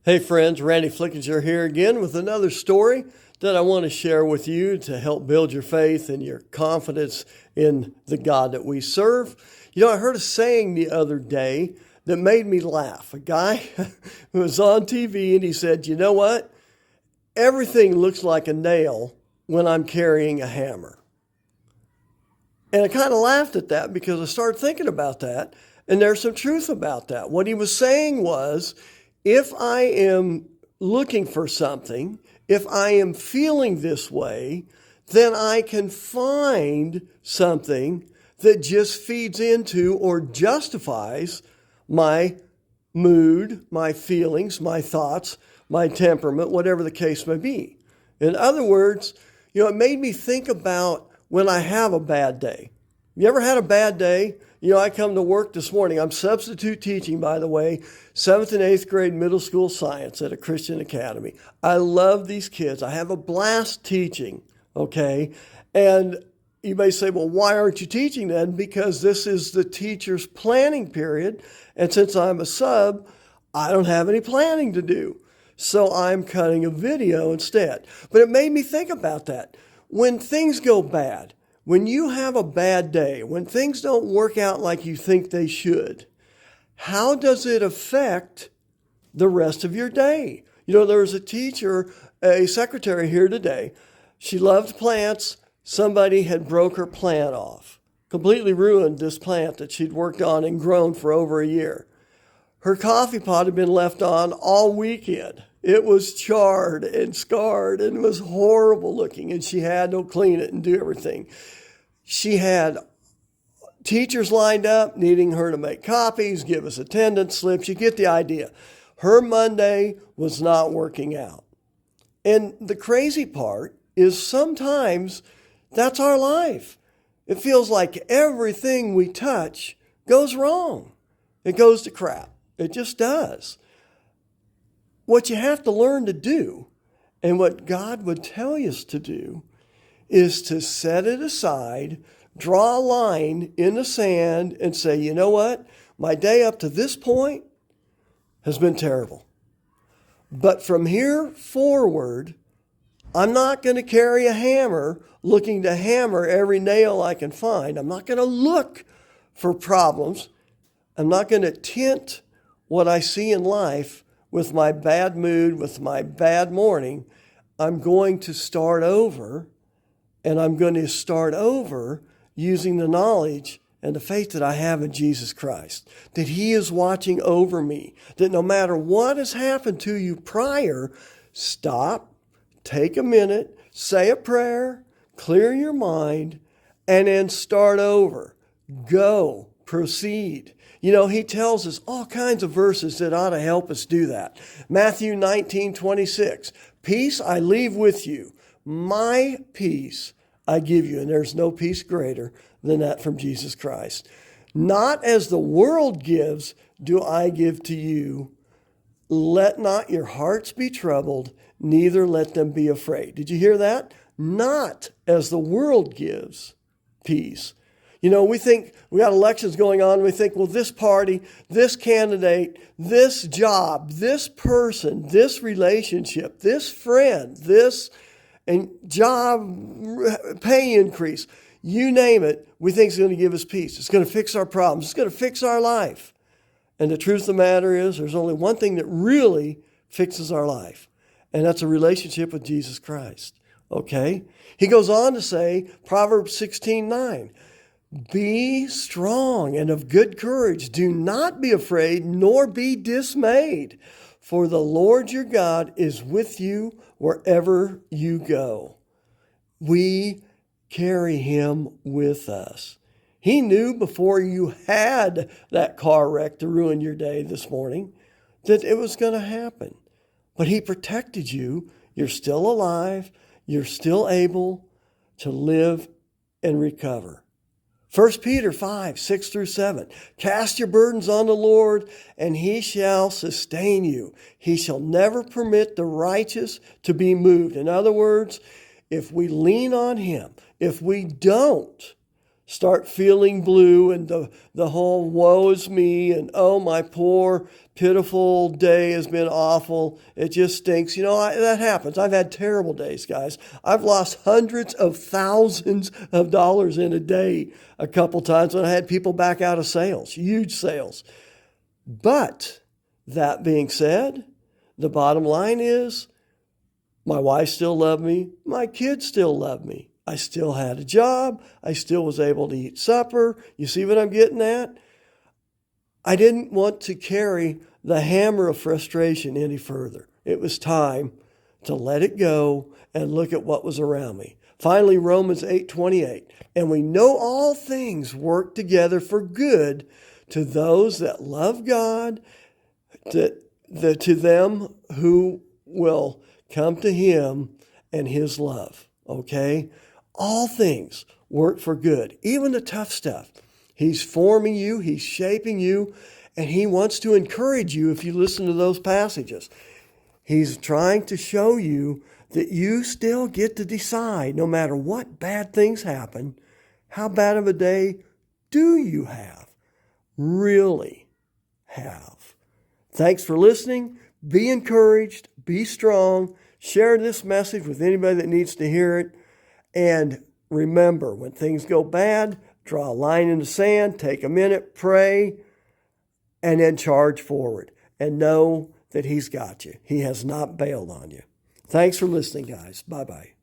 Hey friends, Randy Flickinger here again with another story that I want to share with you to help build your faith and your confidence in the God that we serve. I heard a saying the other day that made me laugh. A guy who was on TV and he said, you know what? Everything looks like a nail when I'm carrying a hammer. And I kind of laughed at that because I started thinking about that, and there's some truth about that. What he was saying was, if I am looking for something, if I am feeling this way, then I can find something that just feeds into or justifies my mood, my feelings, my thoughts, my temperament, whatever the case may be. In other words, it made me think about when I have a bad day. You ever had a bad day? I come to work this morning. I'm substitute teaching, by the way, 7th and 8th grade middle school science at a Christian academy. I love these kids. I have a blast teaching, okay? And you may say, well, why aren't you teaching then? Because this is the teacher's planning period. And since I'm a sub, I don't have any planning to do. So I'm cutting a video instead. But it made me think about that. When things go bad, when you have a bad day, when things don't work out like you think they should, how does it affect the rest of your day? There was a secretary here today. She loved plants. Somebody had broke her plant off, completely ruined this plant that she'd worked on and grown for over a year. Her coffee pot had been left on all weekend. It was charred and scarred and it was horrible looking, and she had to clean it and do everything. She had teachers lined up needing her to make copies, give us attendance slips. You get the idea. Her Monday was not working out. And the crazy part is sometimes that's our life. It feels like everything we touch goes wrong. It goes to crap. It just does. What you have to learn to do, and what God would tell us to do, is to set it aside, draw a line in the sand, and say, you know what? My day up to this point has been terrible. But from here forward, I'm not going to carry a hammer looking to hammer every nail I can find. I'm not going to look for problems. I'm not going to tint what I see in life with my bad mood, with my bad morning. I'm going to start over, and I'm going to start over using the knowledge and the faith that I have in Jesus Christ, that He is watching over me, that no matter what has happened to you prior, stop, take a minute, say a prayer, clear your mind, and then start over. Go, proceed. He tells us all kinds of verses that ought to help us do that. Matthew 19:26, peace I leave with you. My peace I give you. And there's no peace greater than that from Jesus Christ. Not as the world gives, do I give to you. Let not your hearts be troubled, neither let them be afraid. Did you hear that? Not as the world gives peace. We think we got elections going on. We think, well, this party, this candidate, this job, this person, this relationship, this friend, this and job pay increase, you name it, we think it's going to give us peace. It's going to fix our problems. It's going to fix our life. And the truth of the matter is, there's only one thing that really fixes our life, and that's a relationship with Jesus Christ. Okay? He goes on to say, Proverbs 16:9, be strong and of good courage. Do not be afraid, nor be dismayed. For the Lord your God is with you wherever you go. We carry Him with us. He knew before you had that car wreck to ruin your day this morning that it was going to happen. But He protected you. You're still alive. You're still able to live and recover. 1 Peter 5:6-7. Cast your burdens on the Lord, and He shall sustain you. He shall never permit the righteous to be moved. In other words, if we lean on Him, if we don't start feeling blue and the whole woe is me and oh, my poor, pitiful day has been awful. It just stinks. That happens. I've had terrible days, guys. I've lost hundreds of thousands of dollars in a day a couple times when I had people back out of sales, huge sales. But that being said, the bottom line is my wife still loved me. My kids still love me. I still had a job. I still was able to eat supper. You see what I'm getting at? I didn't want to carry the hammer of frustration any further. It was time to let it go and look at what was around me. Finally, Romans 8:28. And we know all things work together for good to those that love God, to them who will come to Him and His love. Okay? All things work for good, even the tough stuff. He's forming you, He's shaping you, and He wants to encourage you if you listen to those passages. He's trying to show you that you still get to decide, no matter what bad things happen, how bad of a day do you really have. Thanks for listening. Be encouraged. Be strong. Share this message with anybody that needs to hear it. And remember, when things go bad, draw a line in the sand, take a minute, pray, and then charge forward. And know that He's got you. He has not bailed on you. Thanks for listening, guys. Bye-bye.